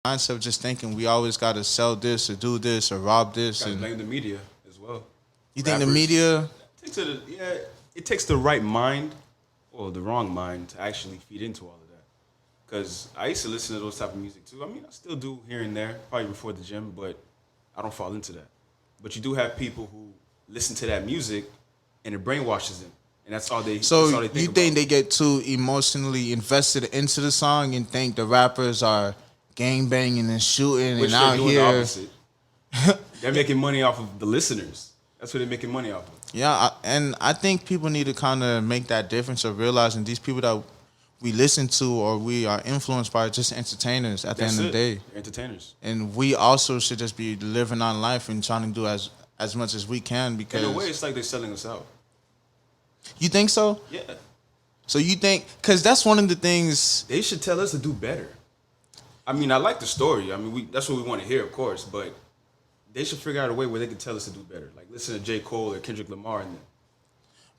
mindset of just thinking we always got to sell this or do this or rob this. Gotta And blame the media as well. you think the Rappers. media? It takes the right mind or the wrong mind to actually feed into all of that. Because I used to listen to those type of music too. I mean, I still do here and there, probably before the gym, but I don't fall into that. But you do have people who listen to that music and it brainwashes them, and that's all they. So that's all they think you think about. they get too emotionally invested into the song and think the rappers are gang banging and shooting Which and they're out doing the here? opposite. They're making money off of the listeners. That's what they're making money off of. Yeah, and I think people need to kind of make that difference of realizing these people that we listen to or we are influenced by are just entertainers at the That's end of the it. day. They're entertainers. And we also should just be living our life and trying to do as much as we can because In a way, it's like they're selling us out. you think so? Yeah, So you think because that's one of the things. they should tell us to do better. I mean, I like the story. I mean, that's what we want to hear, of course, but they should figure out a way where they can tell us to do better. Like listen to J. Cole or Kendrick Lamar and them.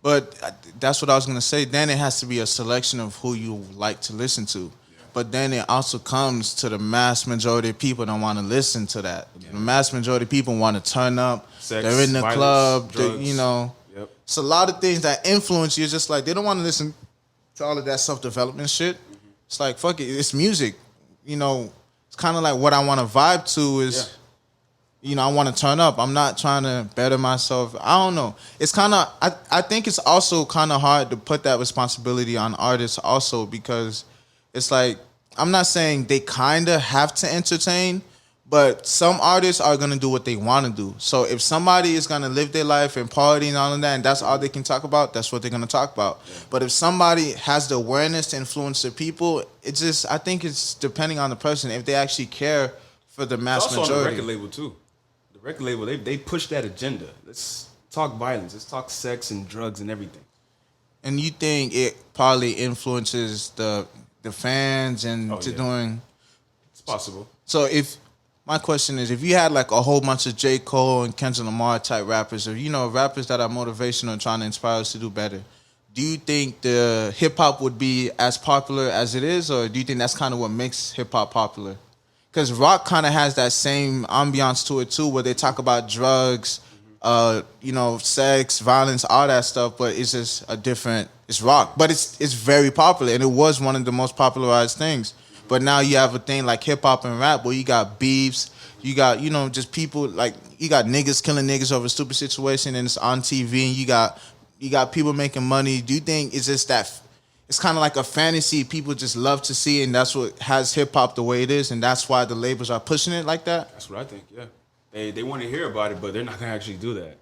But that's what I was gonna say. Then it has to be a selection of who you like to listen to. But then it also comes to the mass majority of people don't want to listen to that. The mass majority of people want to turn up. Sex, they're in the violence, club. drugs. You know, Yep. it's a lot of things that influence you. Just like they don't want to listen to all of that self development shit. It's like fuck it. It's music. You know, it's kind of like what I want to vibe to is. Yeah. You know, I want to turn up. I'm not trying to better myself. I don't know. It's kind of, I think it's also kind of hard to put that responsibility on artists also because it's like, I'm not saying they kind of have to entertain, but some artists are going to do what they want to do. So if somebody is going to live their life and party and all of that, and that's all they can talk about, that's what they're going to talk about. Yeah. But if somebody has the awareness to influence the people, it's just, I think it's depending on the person, if they actually care for the mass It's also majority. on the record label too. The record label, they push that agenda. Let's talk violence. Let's talk sex and drugs and everything. And you think it probably influences the fans and to Yeah. doing. It's possible. So if my question is, if you had like a whole bunch of J. Cole and Kendrick Lamar type rappers, or rappers that are motivational and trying to inspire us to do better, do you think the hip hop would be as popular as it is, or do you think that's kind of what makes hip hop popular? Because rock kind of has that same ambiance to it too, where they talk about drugs, sex, violence, all that stuff. But it's just a different. It's rock, but it's very popular, and it was one of the most popularized things. But now you have a thing like hip hop and rap, where you got beefs, you got just people like you got niggas killing niggas over a stupid situation, and it's on TV, and you got people making money. Do you think it's just that? It's kind of like a fantasy people just love to see, and that's what has hip hop the way it is, and that's why the labels are pushing it like that. That's what I think. Yeah, they want to hear about it, but they're not gonna actually do that.